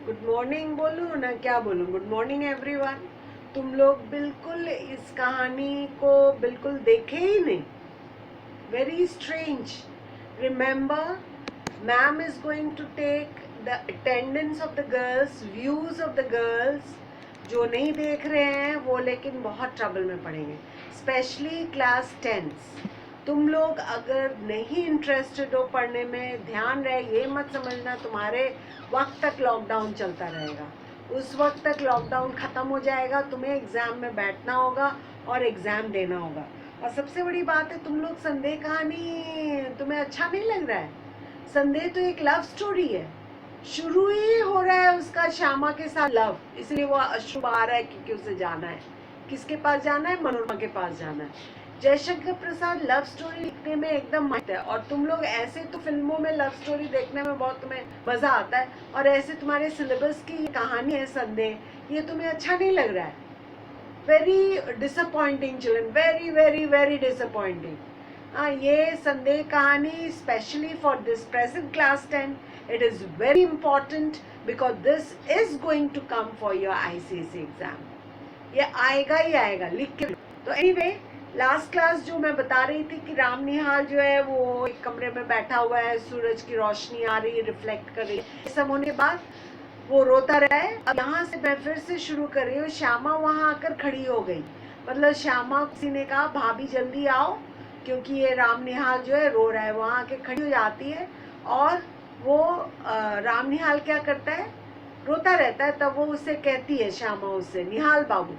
Good morning बोलूँ ना क्या बोलूँ? Good morning everyone. तुम लोग बिल्कुल इस कहानी को बिल्कुल देखे ही नहीं। Very strange. Remember, ma'am is going to take the attendance of the girls, views of the girls. जो नहीं देख रहे हैं वो लेकिन बहुत ट्रबल में पड़ेंगे, स्पेशली क्लास 10। तुम लोग अगर नहीं इंटरेस्टेड हो पढ़ने में, ध्यान रहे ये मत समझना तुम्हारे वक्त तक लॉकडाउन चलता रहेगा। उस वक्त तक लॉकडाउन खत्म हो जाएगा, तुम्हें एग्जाम में बैठना होगा और एग्जाम देना होगा। और सबसे बड़ी बात है, तुम लोग संदेह कहानी तुम्हें अच्छा नहीं लग रहा है। संदेह तो एक लव स्टोरी है, शुरू ही हो रहा है उसका श्यामा के साथ लव, इसलिए वो अशुभ आ रहा है क्योंकि उसे जाना है। किसके पास जाना है? मनोरमा के पास जाना है। जयशंकर प्रसाद लव स्टोरी लिखने में एकदम माहिर है, और तुम लोग ऐसे तो फिल्मों में लव स्टोरी देखने में बहुत तुम्हें मजा आता है, और ऐसे तुम्हारे सिलेबस की ये कहानी है संदेह, ये तुम्हें अच्छा नहीं लग रहा है। Very disappointing children, very very very disappointing. ये संदेह कहानी specially for this present class 10, it is very important because this is going to come for your ICSE exam. ये आएगा ही आएगा, लिख के। तो एनीवे, लास्ट क्लास जो मैं बता रही थी कि राम निहाल जो है वो एक कमरे में बैठा हुआ है, सूरज की रोशनी आ रही है, रिफ्लेक्ट कर रही है। ये सब होने के बाद वो रोता रहा है। अब यहाँ से मैं फिर से शुरू कर रही हूँ। श्यामा वहाँ आकर खड़ी हो गई, मतलब श्यामा किसी ने कहा भाभी जल्दी आओ, क्योंकि ये राम निहाल जो है रो रहा है। वहाँ आके खड़ी हो जाती है और वो राम निहाल क्या करता है, रोता रहता है। तब वो उसे कहती है, श्यामा उससे, निहाल बाबू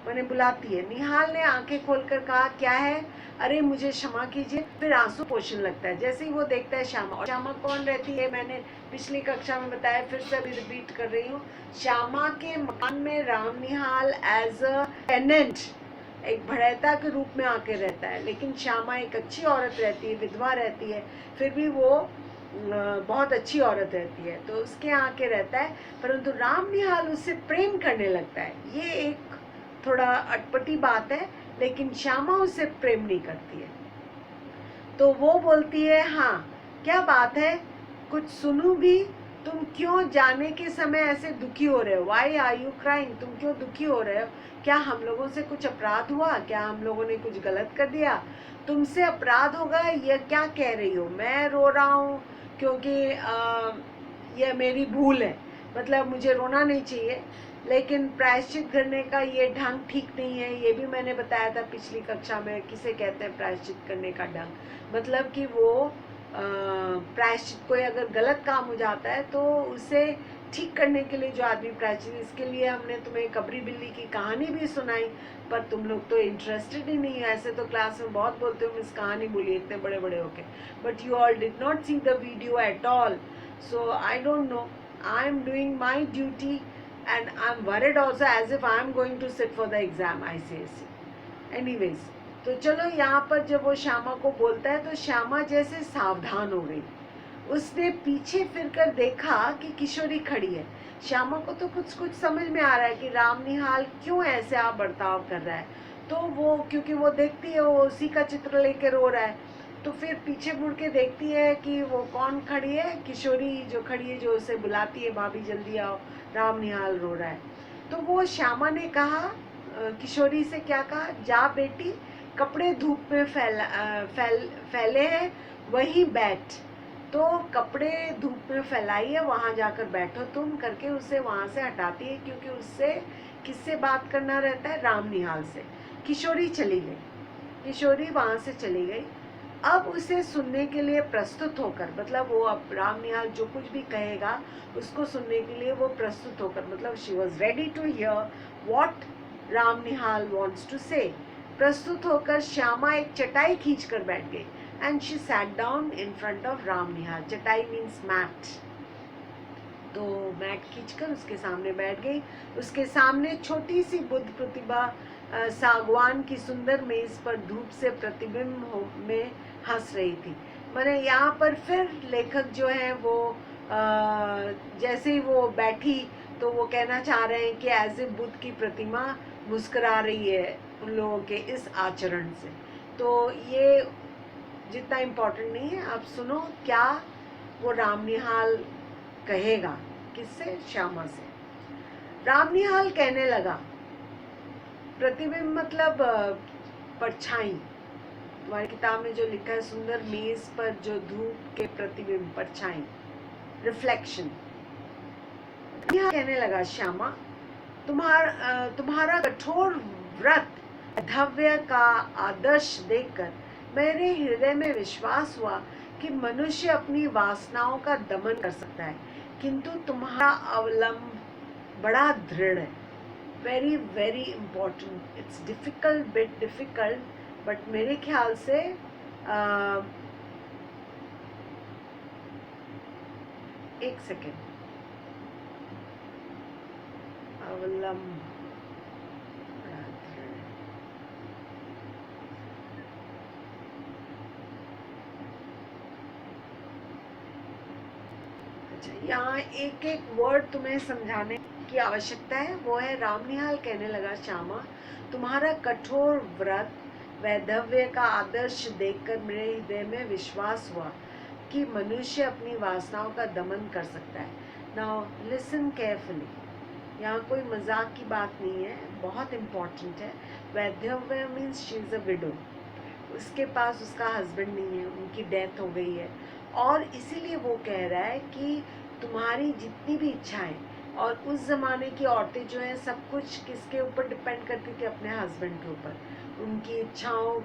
मैंने बुलाती है। निहाल ने आंखें खोलकर कहा, क्या है? अरे मुझे क्षमा कीजिए। फिर आंसू पोषण लगता है जैसे ही वो देखता है श्यामा। और श्यामा कौन रहती है? मैंने पिछली कक्षा में बताया, फिर से अभी रिपीट कर रही हूँ। श्यामा के मकान में राम निहाल एज अ टेनेंट, एक भड़ैता के रूप में आके रहता है। लेकिन श्यामा एक अच्छी औरत रहती है, विधवा रहती है, फिर भी वो बहुत अच्छी औरत रहती है, तो उसके यहाँ आके रहता है। परंतु राम निहाल उससे प्रेम करने लगता है। ये एक थोड़ा अटपटी बात है, लेकिन श्यामा उससे प्रेम नहीं करती है। तो वो बोलती है, हाँ क्या बात है, कुछ सुनूं भी? तुम क्यों जाने के समय ऐसे दुखी हो रहे हो? Why are you crying? तुम क्यों दुखी हो रहे हो? क्या हम लोगों से कुछ अपराध हुआ? क्या हम लोगों ने कुछ गलत कर दिया? तुमसे अपराध होगा, ये क्या कह रही हो? मैं रो रहा हूँ क्योंकि यह मेरी भूल है, मतलब मुझे रोना नहीं चाहिए, लेकिन प्रायश्चित करने का ये ढंग ठीक नहीं है। ये भी मैंने बताया था पिछली कक्षा में, किसे कहते हैं प्रायश्चित करने का ढंग। मतलब कि वो प्रायश्चित, कोई अगर गलत काम हो जाता है तो उसे ठीक करने के लिए जो आदमी प्रायश्चित, इसके लिए हमने तुम्हें कबरी बिल्ली की कहानी भी सुनाई, पर तुम लोग तो इंटरेस्टेड ही नहीं है। ऐसे तो क्लास में बहुत बोलते हो, मिस कहानी बोलिए इतने बड़े बड़े होके, but you all did not see the video at all. So I don't know, I am doing my duty and I'm worried also as if I'm going to sit for the exam ICSE. Anyways, तो चलो यहाँ पर जब वो श्यामा को बोलता है तो श्यामा जैसे सावधान हो गई। उसने पीछे फिरकर देखा कि किशोरी खड़ी है। श्यामा को तो कुछ कुछ समझ में आ रहा है कि राम निहाल क्यों ऐसे आप बर्ताव कर रहा है। तो वो, क्योंकि वो देखती है वो उसी का चित्र लेके रो रहा है, तो फिर पीछे मुड़ के देखती है कि वो कौन खड़ी है, किशोरी जो खड़ी है, जो उसे बुलाती है, भाभी जल्दी आओ, राम निहाल रो रहा है। तो वो श्यामा ने कहा, किशोरी से क्या कहा, जा बेटी, कपड़े धूप में फैले हैं, वहीं बैठ। तो कपड़े धूप में फैलाइए, वहां जाकर बैठो तुम, करके उसे वहां से हटाती है, क्योंकि उससे किससे बात करना रहता है? राम निहाल से। किशोरी चली गई, किशोरी वहां से चली गई। अब उसे सुनने के लिए प्रस्तुत होकर, मतलब वो अब राम निहाल जो कुछ भी कहेगा उसको सुनने के लिए वो प्रस्तुत होकर, मतलब she was ready to hear what Ram Nihal wants to say. प्रस्तुत होकर श्यामा एक चटाई खींच कर बैठ गई, and she sat down in front of Ram Nihal. चटाई मीन्स मैट। तो मैट खींचकर उसके सामने बैठ गई। उसके सामने छोटी सी बुद्ध प्रतिभा सागवान की सुंदर मेज पर धूप से प्रतिबिंब में हंस रही थी। मैंने यहाँ पर फिर लेखक जो है वो जैसे ही वो बैठी तो वो कहना चाह रहे हैं कि एज ए बुद्ध की प्रतिमा मुस्कुरा रही है उन लोगों के इस आचरण से। तो ये जितना इम्पोर्टेंट नहीं है। अब सुनो क्या वो राम निहाल कहेगा। किससे? श्यामा से। रामनिहाल कहने लगा, प्रतिबिंब मतलब परछाई। तुम्हारी किताब में जो लिखा है, सुंदर मेज पर जो धूप के प्रतिबिंब, परछाई, रिफ्लेक्शन। कहने लगा, श्यामा, तुम्हारा कठोर व्रत धैर्य का आदर्श देखकर मेरे हृदय में विश्वास हुआ कि मनुष्य अपनी वासनाओं का दमन कर सकता है, किंतु तुम्हारा अवलंब बड़ा दृढ़ है। Very very important. It's difficult, bit difficult, but मेरे ख्याल से एक सेकेंड, अवलंब बड़ा दृढ़ है। अच्छा, यहाँ एक एक वर्ड तुम्हें समझाने की आवश्यकता है। वो है, रामनिहाल कहने लगा, श्यामा, तुम्हारा कठोर व्रत वैधव्य का आदर्श देखकर मेरे हृदय में विश्वास हुआ कि मनुष्य अपनी वासनाओं का दमन कर सकता है। नाउ लिसन केयरफुली, यहाँ कोई मजाक की बात नहीं है, बहुत इम्पोर्टेंट है। वैधव्य means she is a widow, उसके पास उसका हस्बैंड नहीं है, उनकी डेथ हो गई है, और इसीलिए वो कह रहा है कि तुम्हारी जितनी भी इच्छाएं, और उस ज़माने की औरतें जो हैं सब कुछ किसके ऊपर डिपेंड करती थी? अपने हस्बैंड के ऊपर। उनकी इच्छाओं,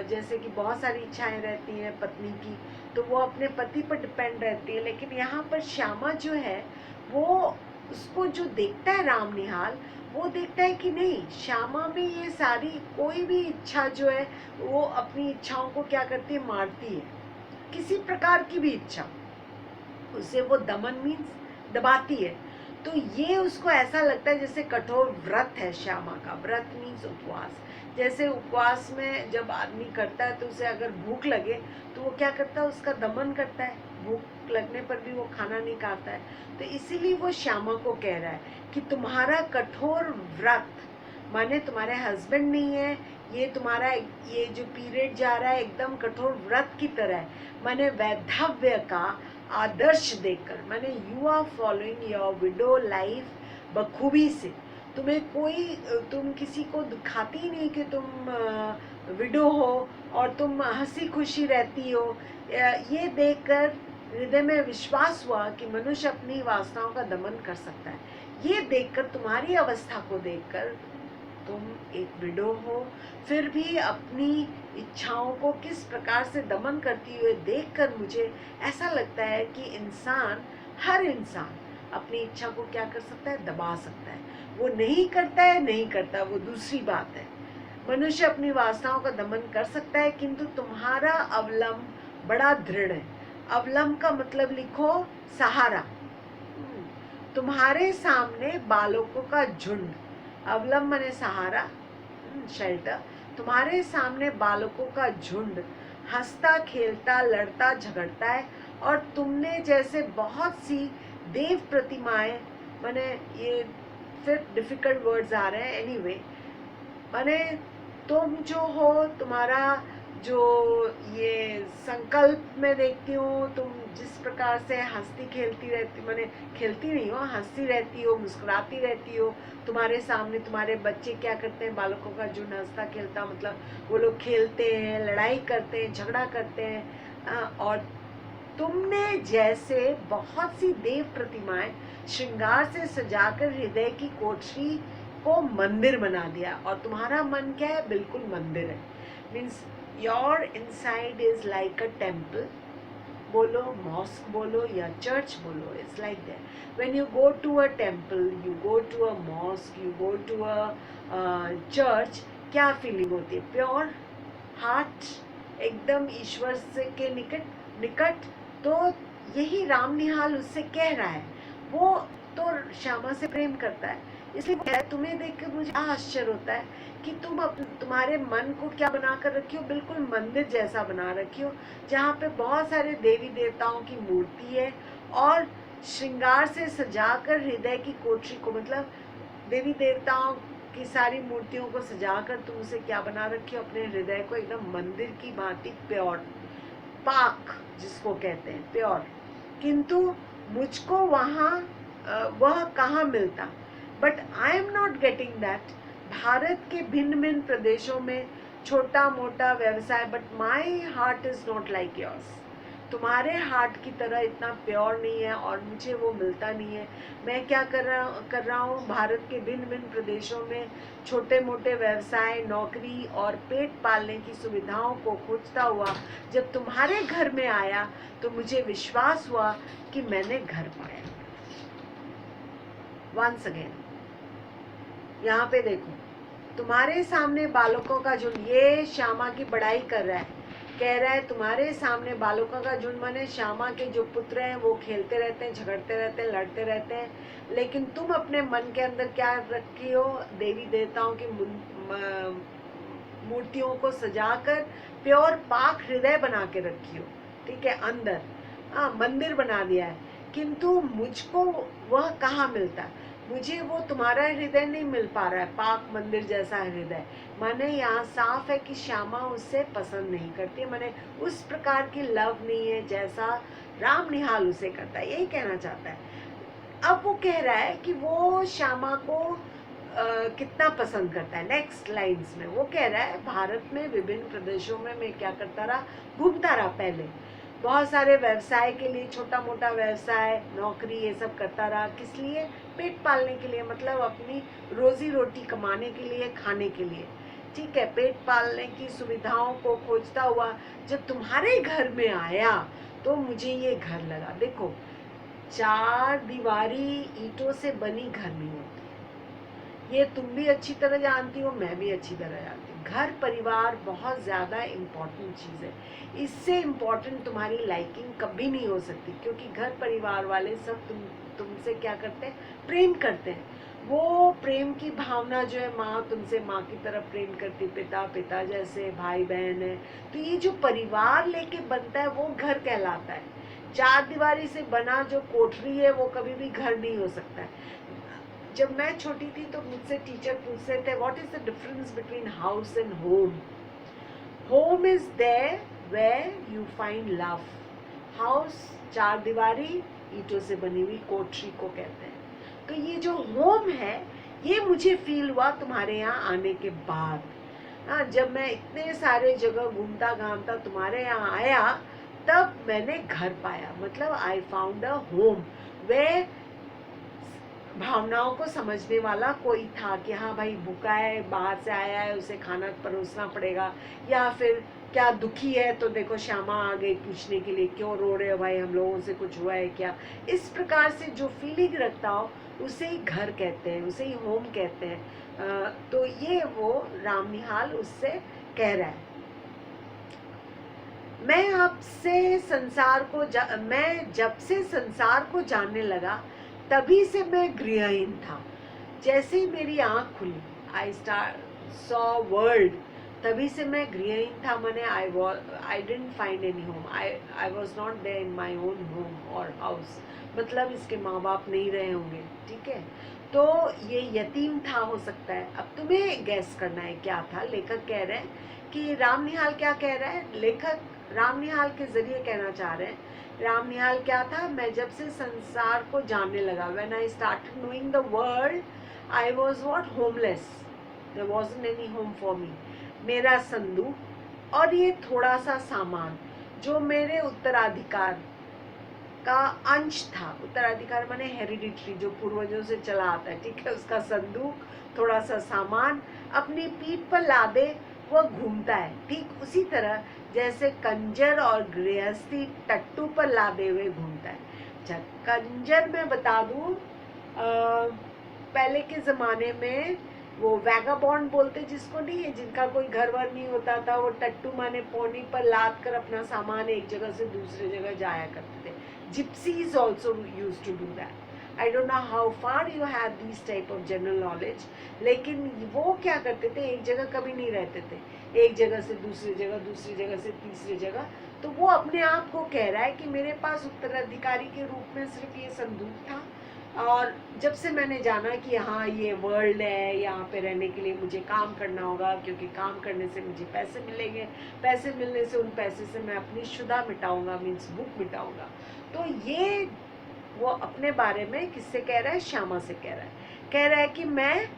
जैसे कि बहुत सारी इच्छाएं रहती हैं पत्नी की, तो वो अपने पति पर डिपेंड रहती है। लेकिन यहाँ पर श्यामा जो है वो उसको जो देखता है रामनिहाल, वो देखता है कि नहीं, श्यामा में ये सारी कोई भी इच्छा जो है वो अपनी इच्छाओं को क्या करती है? मारती है। किसी प्रकार की भी इच्छा, उसे वो दमन मीन्स दबाती है। तो ये उसको ऐसा लगता है जैसे कठोर व्रत है श्यामा का। व्रत मीन्स उपवास। जैसे उपवास में जब आदमी करता है तो उसे अगर भूख लगे तो वो क्या करता है? उसका दमन करता है। भूख लगने पर भी वो खाना नहीं खाता है। तो इसीलिए वो श्यामा को कह रहा है कि तुम्हारा कठोर व्रत, माने तुम्हारे हस्बैंड नहीं है, ये तुम्हारा ये जो पीरियड जा रहा है एकदम कठोर व्रत की तरह है, माने वैधव्य का आदर्श देखकर, माने you are following your widow life बखूबी से। तुम किसी को दिखाती ही नहीं कि तुम विडो हो और तुम हंसी खुशी रहती हो। ये देखकर हृदय में विश्वास हुआ कि मनुष्य अपनी वासनाओं का दमन कर सकता है। ये देखकर, तुम्हारी अवस्था को देखकर, तुम एक विडो हो, फिर भी अपनी इच्छाओं को किस प्रकार से दमन करती हुए देखकर मुझे ऐसा लगता है कि हर इंसान अपनी इच्छा को क्या कर सकता है? दबा सकता है। वो नहीं करता है, नहीं करता, वो दूसरी बात है। मनुष्य अपनी वासनाओं का दमन कर सकता है, किंतु तुम्हारा अवलंब बड़ा दृढ़ है। अवलंब का मतलब लिखो, सहारा। तुम्हारे सामने बालकों का झुंड, अवलंब माने सहारा, शेल्टर। तुम्हारे सामने बालकों का झुंड हंसता खेलता लड़ता झगड़ता है, और तुमने जैसे बहुत सी देव प्रतिमाएं, माने ये फिर डिफिकल्ट वर्ड्स आ रहे हैं, एनीवे, माने तुम जो हो, तुम्हारा जो ये संकल्प में देखती हूँ, तुम जिस प्रकार से हंसती खेलती रहती, माने खेलती नहीं हो, हंसती रहती हो, मुस्कुराती रहती हो। तुम्हारे सामने तुम्हारे बच्चे क्या करते हैं? बालकों का जो हंसता खेलता, मतलब वो लोग खेलते हैं, लड़ाई करते हैं, झगड़ा करते हैं, और तुमने जैसे बहुत सी देव प्रतिमाएं श्रृंगार से सजाकर हृदय की कोठरी को मंदिर बना दिया। और तुम्हारा मन क्या है? बिल्कुल मंदिर है। Means your inside is like a temple, बोलो मॉस्क बोलो या चर्च बोलो, it's like that. When you go to a temple, you go to a mosque, you go to a church, क्या फीलिंग होती है? प्योर हार्ट, एकदम ईश्वर से के निकट। तो यही रामनिहाल उससे कह रहा है। वो तो श्यामा से प्रेम करता है, इसलिए तुम्हें देखकर मुझे आश्चर्य होता है कि तुम्हारे मन को क्या बना कर रखी हो? बिल्कुल मंदिर जैसा बना रखी हो, जहाँ पे बहुत सारे देवी देवताओं की मूर्ति है, और श्रृंगार से सजाकर हृदय की कोठरी को, मतलब देवी देवताओं की सारी मूर्तियों को सजाकर तुम उसे क्या बना रखी हो? अपने हृदय को एकदम मंदिर की भांति प्योर, पाक जिसको कहते हैं, प्योर। किंतु मुझको वहाँ वह कहाँ मिलता, but I am not getting that. Bharat के भिन्न भिन्न प्रदेशों में छोटा मोटा व्यवसाय, but my heart is not like yours. तुम्हारे हार्ट की तरह इतना प्योर नहीं है और मुझे वो मिलता नहीं है। मैं क्या कर रहा हूँ, भारत के भिन्न भिन्न प्रदेशों में छोटे मोटे व्यवसाय, नौकरी और पेट पालने की सुविधाओं को खोजता हुआ जब तुम्हारे घर में आया तो मुझे विश्वास हुआ कि मैंने घर पाया। वंस अगेन यहाँ पे देखो, तुम्हारे सामने बालकों का झुंड, ये श्यामा की बड़ाई कर रहा है, कह रहा है तुम्हारे सामने बालकों का झुंड, माने श्यामा के जो पुत्र हैं वो खेलते रहते हैं, झगड़ते रहते हैं, लड़ते रहते हैं, लेकिन तुम अपने मन के अंदर क्या रखी हो, देवी देवताओं की मूर्तियों को सजाकर प्योर पाक हृदय बना के रखी हो, ठीक है, अंदर मंदिर बना दिया है। किंतु मुझको वह कहाँ मिलता है, मुझे वो तुम्हारा हृदय नहीं मिल पा रहा है, पाक मंदिर जैसा हृदय। माने यहाँ साफ है कि श्यामा उससे पसंद नहीं करती, माने उस प्रकार की लव नहीं है जैसा राम निहाल उसे करता है, यही कहना चाहता है। अब वो कह रहा है कि वो श्यामा को कितना पसंद करता है। नेक्स्ट लाइन्स में वो कह रहा है, भारत में विभिन्न प्रदेशों में मैं क्या करता रहा, घूमता रहा, पहले बहुत सारे व्यवसाय के लिए, छोटा मोटा व्यवसाय, नौकरी, ये सब करता रहा। किस लिए, पेट पालने के लिए, मतलब अपनी रोजी रोटी कमाने के लिए, खाने के लिए, ठीक है, पेट पालने की सुविधाओं को खोजता हुआ जब तुम्हारे घर में आया तो मुझे ये घर लगा। देखो, चार दीवारी ईंटों से बनी घर नहीं होती, ये तुम भी अच्छी तरह जानती हो, मैं भी अच्छी तरह जानती हूँ। घर परिवार बहुत ज़्यादा इम्पोर्टेंट चीज़ है, इससे इम्पोर्टेंट तुम्हारी लाइकिंग कभी नहीं हो सकती, क्योंकि घर परिवार वाले सब तुमसे क्या करते हैं, प्रेम करते हैं। वो प्रेम की भावना जो है, माँ तुमसे माँ की तरफ प्रेम करती, पिता पिता जैसे, भाई बहन है, तो ये जो परिवार लेके बनता है वो घर कहलाता है। चार दीवारी से बना जो कोठरी है वो कभी भी घर नहीं हो सकता है। जब मैं छोटी थी तो मुझसे टीचर पूछते थे, what is the difference between house and home. Home is there where you find love, house चार दीवारी ईंटों से बनी हुई कोठरी को कहते हैं। तो ये जो होम है ये मुझे फील हुआ तुम्हारे यहाँ आने के बाद। हाँ, जब मैं इतने सारे जगह घूमता घामता तुम्हारे यहाँ आया तब मैंने घर पाया, मतलब आई फाउंड अ होम वे भावनाओं को समझने वाला कोई था कि हाँ भाई भूखा है, बाहर से आया है, उसे खाना परोसना पड़ेगा, या फिर क्या दुखी है तो देखो श्यामा आ गई पूछने के लिए, क्यों रो रहे हो भाई, हम लोगों से कुछ हुआ है क्या। इस प्रकार से जो फीलिंग रखता हो उसे ही घर कहते हैं, उसे ही होम कहते हैं। तो ये वो राम निहाल उससे कह रहा है। मैं जब से संसार को जानने लगा तभी से मैं गृहहीन था। जैसे ही मेरी आँख खुली, आई सॉ वर्ल्ड, तभी से मैं गृहहीन था। मैंने I didn't find any home, I was not there in my own home और हाउस, मतलब इसके माँ बाप नहीं रहे होंगे, ठीक है, तो ये यतीम था, हो सकता है। अब तुम्हें गैस करना है क्या था। लेखक कह रहे हैं कि राम निहाल क्या कह रहा है, लेखक राम निहाल के जरिए कहना चाह रहे हैं, राम निहाल क्या था, मैं जब से संसार को जानने लगा, when I started knowing the world, I was what, homeless, there wasn't any home for me. मेरा संदूक और ये थोड़ा सा सामान जो मेरे उत्तराधिकार का अंश था, उत्तराधिकार माने हेरिडिटरी, जो पूर्वजों से चला आता है, ठीक है, उसका संदूक, थोड़ा सा सामान अपनी पीठ पर लादे वह घूमता है। ठीक उसी तरह जैसे कंजर और गृहस्थी टट्टू पर लादे हुए घूमता है। अच्छा, कंजर मैं बता दूं, पहले के ज़माने में वो वैगाबॉन्ड बोलते जिसको, नहीं है, जिनका कोई घर वर नहीं होता था, वो टट्टू माने पौनी पर लाद कर अपना सामान एक जगह से दूसरे जगह जाया करते थे। Gypsies also use to do that. I don't know how far you have these type of general knowledge, लेकिन वो क्या करते थे, एक जगह कभी नहीं रहते थे, एक जगह से दूसरी जगह, दूसरी जगह से तीसरी जगह। तो वो अपने आप को कह रहा है कि मेरे पास उत्तराधिकारी के रूप में सिर्फ ये संदूक था, और जब से मैंने जाना कि हाँ ये वर्ल्ड है, यहाँ पे रहने के लिए मुझे काम करना होगा, क्योंकि काम करने से मुझे पैसे मिलेंगे, पैसे मिलने से उन पैसे से मैं अपनी शुदा मिटाऊंगा, मीन्स भूख मिटाऊंगा। तो ये वो अपने बारे में किससे कह रहा है? श्यामा से कह रहा है। कह रहा है कि मैं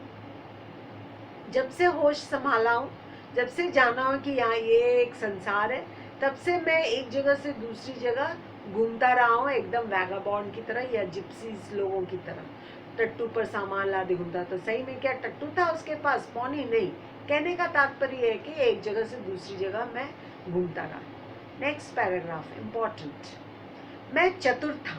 जब से होश संभाला हूँ, जब से जाना हो कि यहाँ ये एक संसार है, तब से मैं एक जगह से दूसरी जगह घूमता रहा हूँ, एकदम वैगाबॉन्ड की तरह या जिप्सीज लोगों की तरह। टट्टू पर सामान लादे घूमता। तो सही में क्या टट्टू था उसके पास? पौनी नहीं। कहने का तात्पर्य है कि एक जगह से दूसरी जगह मैं घूमता रहा। Next paragraph important. मैं चतुर था,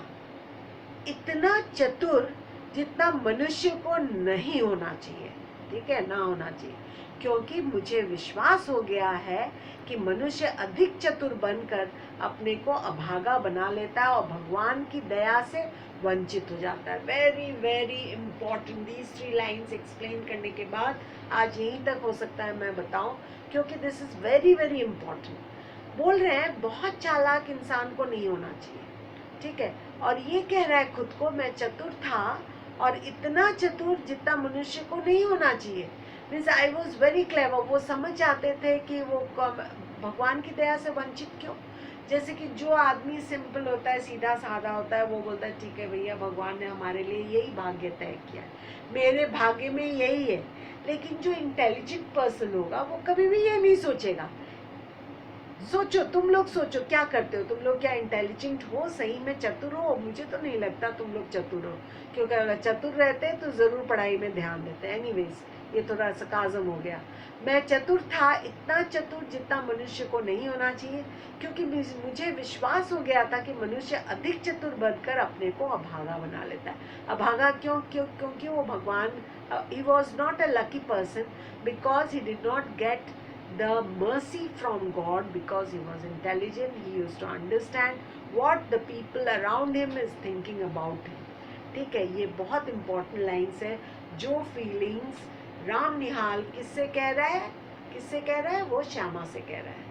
इतना चतुर जितना मनुष्य को नहीं होना चाहिए, ठीक है, ना होना चाहिए, क्योंकि मुझे विश्वास हो गया है कि मनुष्य अधिक चतुर बनकर अपने को अभागा बना लेता है और भगवान की दया से वंचित हो जाता है। Very very important. These 3 lines explain करने के बाद आज यहीं तक हो सकता है मैं बताऊं, क्योंकि this is very very important. बोल रहे हैं बहुत चालाक इंसान को नहीं होना चाहिए, ठीक है, और ये कह रहा है खुद को मैं चतुर था और इतना चतुर जितना मनुष्य को नहीं होना चाहिए। Means I was very clever. वो समझ जाते थे कि वो भगवान की दया से वंचित क्यों। जैसे कि जो आदमी सिंपल होता है, सीधा साधा होता है, वो बोलता है ठीक है भैया, भगवान ने हमारे लिए यही भाग्य तय किया है, मेरे भाग्य में यही है। लेकिन जो इंटेलिजेंट पर्सन होगा वो कभी भी ये नहीं सोचेगा। सोचो, तुम लोग सोचो, क्या करते हो तुम लोग? क्या इंटेलिजेंट हो? सही में चतुर हो? मुझे तो नहीं लगता तुम लोग चतुर हो, क्योंकि अगर चतुर रहते तो जरूर पढ़ाई में ध्यान देते। एनीवेज, ये थोड़ा सरकाज़म हो गया। मैं चतुर था, इतना चतुर जितना मनुष्य को नहीं होना चाहिए, क्योंकि मुझे विश्वास हो गया था कि मनुष्य अधिक चतुर बनकर अपने को अभागा बना लेता है। अभागा क्यों? क्योंकि वो भगवान, he was not a lucky person because he did not gate the mercy from God, because he was intelligent. He used to understand what the people around him is thinking about him. ठीक है, ये बहुत important lines है। जो feelings Ram निहाल किससे कह रहा है? किससे कह रहा है? वो श्यामा से कह रहा है।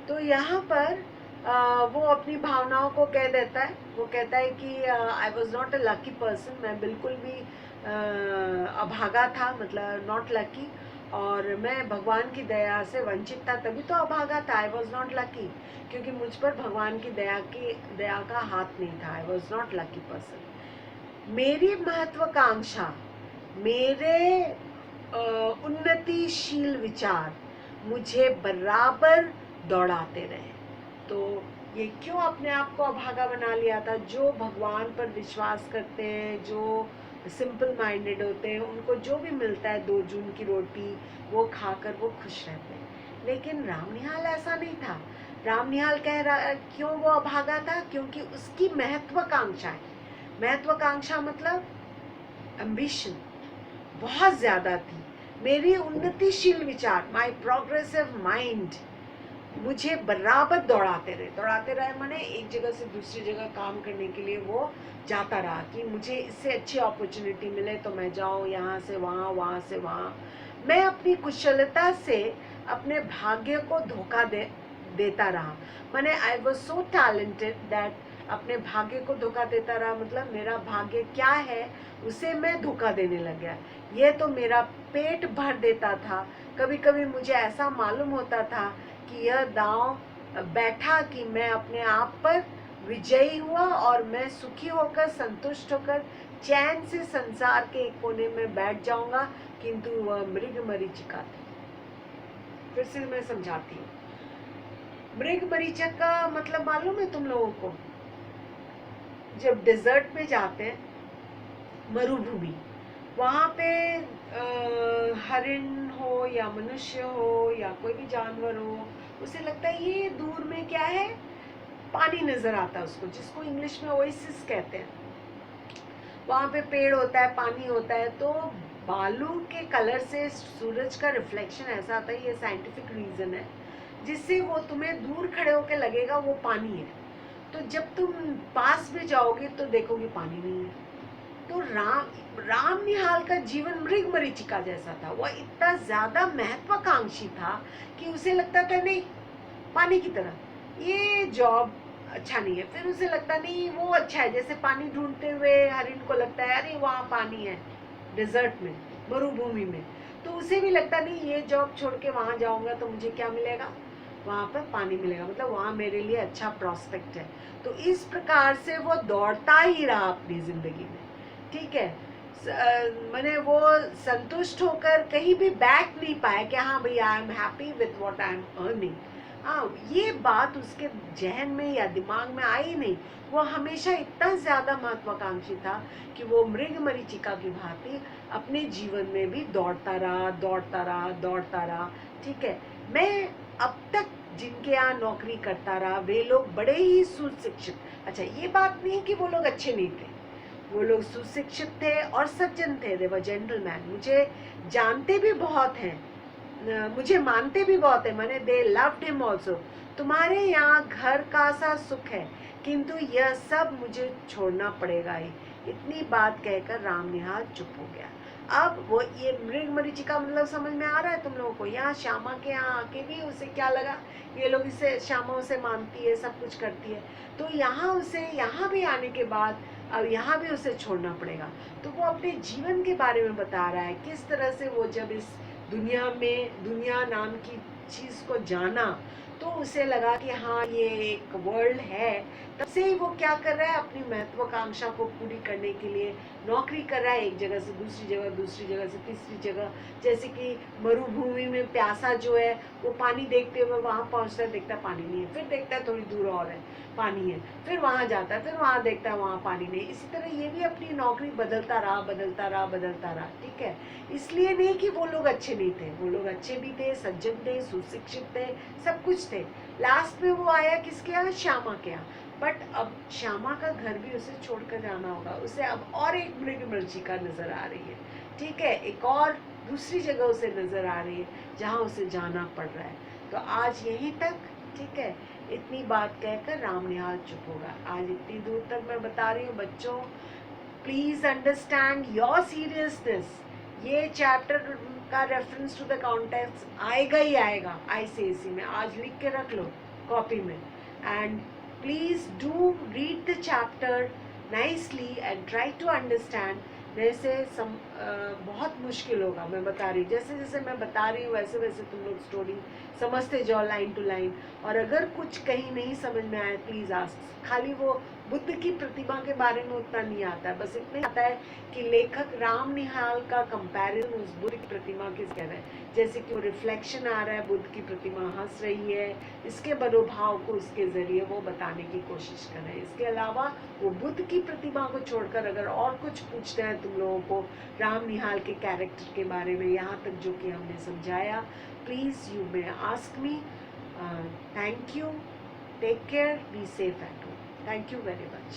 तो यहाँ पर वो अपनी भावनाओं को कह देता है। वो कहता है कि आई was not a lucky person, मैं बिल्कुल भी अभागा था, मतलब नॉट लकी, और मैं भगवान की दया से वंचित था, तभी तो अभागा था। आई वॉज नॉट लकी, क्योंकि मुझ पर भगवान की दया का हाथ नहीं था। आई वॉज नॉट लकी पर्सन। मेरी महत्वाकांक्षा, मेरे उन्नतिशील विचार मुझे बराबर दौड़ाते रहे। तो ये क्यों अपने आप को अभागा बना लिया था? जो भगवान पर विश्वास करते हैं, जो सिंपल माइंडेड होते हैं, उनको जो भी मिलता है 2 जून की रोटी, वो खाकर वो खुश रहते हैं। लेकिन रामनिहाल ऐसा नहीं था। रामनिहाल कह रहा, क्यों वो अभागा था? क्योंकि उसकी महत्वाकांक्षा है। महत्वाकांक्षा मतलब एम्बिशन बहुत ज्यादा थी। मेरी उन्नतिशील विचार, माई प्रोग्रेसिव माइंड मुझे बराबर दौड़ाते रहे माने एक जगह से दूसरी जगह काम करने के लिए वो जाता रहा कि मुझे इससे अच्छी अपॉर्चुनिटी मिले तो मैं जाऊँ, यहाँ से वहाँ, वहाँ से वहाँ। मैं अपनी कुशलता से अपने भाग्य को धोखा देता रहा। माने I was so talented that अपने भाग्य को धोखा देता रहा। मतलब मेरा भाग्य क्या है उसे मैं धोखा देने लग गया। ये तो मेरा पेट भर देता था। कभी कभी मुझे ऐसा मालूम होता था कि यह दांव बैठा कि मैं अपने आप पर विजयी हुआ और मैं सुखी होकर, संतुष्ट होकर, चैन से संसार के एक कोने में बैठ जाऊंगा, किंतु वह मृग मरीचिका थी। फिर से मैं समझाती हूँ। मृग मरीचिका का मतलब मालूम है तुम लोगों को? जब डेजर्ट में जाते हैं, मरुभूमि, वहाँ पे हरिण हो या मनुष्य हो या कोई भी जानवर हो, उसे लगता है ये दूर में क्या है, पानी नजर आता है उसको, जिसको इंग्लिश में ओएसिस कहते हैं। वहाँ पे पेड़ होता है, पानी होता है, तो बालू के कलर से सूरज का रिफ्लेक्शन ऐसा आता है, ये साइंटिफिक रीजन है, जिससे वो तुम्हें दूर खड़े होके लगेगा वो पानी है। तो जब तुम पास में जाओगे तो देखोगे पानी नहीं है। तो राम निहाल का जीवन मृग मरीचिका जैसा था। वह इतना ज्यादा महत्वाकांक्षी था कि उसे लगता था नहीं, पानी की तरह ये जॉब अच्छा नहीं है। फिर उसे लगता नहीं वो अच्छा है, जैसे पानी ढूंढते हुए हरिण को लगता है अरे वहाँ पानी है डेजर्ट में, मरुभूमि में, तो उसे भी लगता नहीं ये जॉब छोड़ के वहाँ जाऊंगा तो मुझे क्या मिलेगा। वहाँ पर पानी मिलेगा, मतलब वहाँ मेरे लिए अच्छा प्रॉस्पेक्ट है। तो इस प्रकार से वो दौड़ता ही रहा अपनी ज़िंदगी में, ठीक है। मैंने वो संतुष्ट होकर कहीं भी बैठ नहीं पाया कि हाँ भाई I am happy with what I am earning. हाँ, ये बात उसके जहन में या दिमाग में आई नहीं। वो हमेशा इतना ज़्यादा महत्वाकांक्षी था कि वो मृग मरीचिका की भांति अपने जीवन में भी दौड़ता रहा, दौड़ता रहा, दौड़ता रहा, ठीक है। मैं अब तक जिनके यहाँ नौकरी करता रहा वे लोग बड़े ही सुशिक्षित, अच्छा ये बात नहीं कि वो लोग अच्छे नहीं थे, वो लोग सुशिक्षित थे और सज्जन थे, दे वर जेंटलमैन। मुझे जानते भी बहुत हैं, मुझे मानते भी बहुत है, मैंने दे लव्ड हिम ऑल्सो। तुम्हारे यहाँ घर का सा सुख है, किंतु यह सब मुझे छोड़ना पड़ेगा ही। इतनी बात कहकर राम निहाल चुप हो गया। अब वो ये मृग मरीचिका मतलब समझ में आ रहा है तुम लोगों को? यहाँ श्यामा के यहाँ आके भी उसे क्या लगा, ये लोग इसे, श्यामा उसे मानती है, सब कुछ करती है, तो यहाँ उसे, यहाँ भी आने के बाद अब यहाँ भी उसे छोड़ना पड़ेगा। तो वो अपने जीवन के बारे में बता रहा है, किस तरह से वो जब इस दुनिया में, दुनिया नाम की चीज़ को जाना, तो उसे लगा कि हाँ ये एक वर्ल्ड है। तब से ही वो क्या कर रहा है, अपनी महत्वाकांक्षा को पूरी करने के लिए नौकरी कर रहा है, एक जगह से दूसरी जगह, दूसरी जगह से तीसरी जगह। जैसे कि मरुभूमि में प्यासा जो है वो पानी देखते हुए वहाँ पहुँचता है, देखता पानी नहीं है, फिर देखता है थोड़ी दूर और है पानी है, फिर वहाँ जाता है, फिर वहाँ देखता है वहाँ पानी नहीं। इसी तरह ये भी अपनी नौकरी बदलता रहा, बदलता रहा, बदलता रहा, ठीक है। इसलिए नहीं कि वो लोग अच्छे नहीं थे, वो लोग अच्छे भी थे, सज्जन थे, सुशिक्षित थे, सब कुछ थे। लास्ट में वो आया किसके यहाँ, श्यामा के यहाँ। बट अब श्यामा का घर भी उसे छोड़कर जाना होगा, उसे अब और एक मृग मरीचिका नजर आ रही है, ठीक है, एक और दूसरी जगह उसे नजर आ रही है जहाँ उसे जाना पड़ रहा है। तो आज यहीं तक, ठीक है। इतनी बात कहकर राम निहाल चुप होगा। आज इतनी दूर तक मैं बता रही हूँ बच्चों, प्लीज अंडरस्टैंड योर सीरियसनेस। ये चैप्टर का रेफरेंस टू द कॉन्टेक्स्ट आएगा ही आएगा आईसीएसई में, आज लिख के रख लो कॉपी में। And please do read the chapter nicely and try to understand. वैसे बहुत मुश्किल होगा, मैं बता रही हूँ, जैसे जैसे मैं बता रही हूँ वैसे वैसे तुम लोग स्टोरी समझते जाओ लाइन टू लाइन। और अगर कुछ कहीं नहीं समझ में आए प्लीज़ आस्क। खाली वो बुद्ध की प्रतिमा के बारे में उतना नहीं आता है, बस इतना आता है कि लेखक राम निहाल का कंपैरिजन उस बुद्ध की प्रतिमा के कह रहा है, जैसे कि वो रिफ्लेक्शन आ रहा है, बुद्ध की प्रतिमा हंस रही है, इसके मनोभाव को इसके जरिए वो बताने की कोशिश कर रहे हैं। इसके अलावा वो बुद्ध की प्रतिमा को छोड़कर अगर और कुछ पूछते हैं तुम लोगों को राम निहाल के कैरेक्टर के बारे में, यहाँ तक जो कि हमने समझाया, please you may ask me. Thank you, take care, be safe at home. Thank you very much.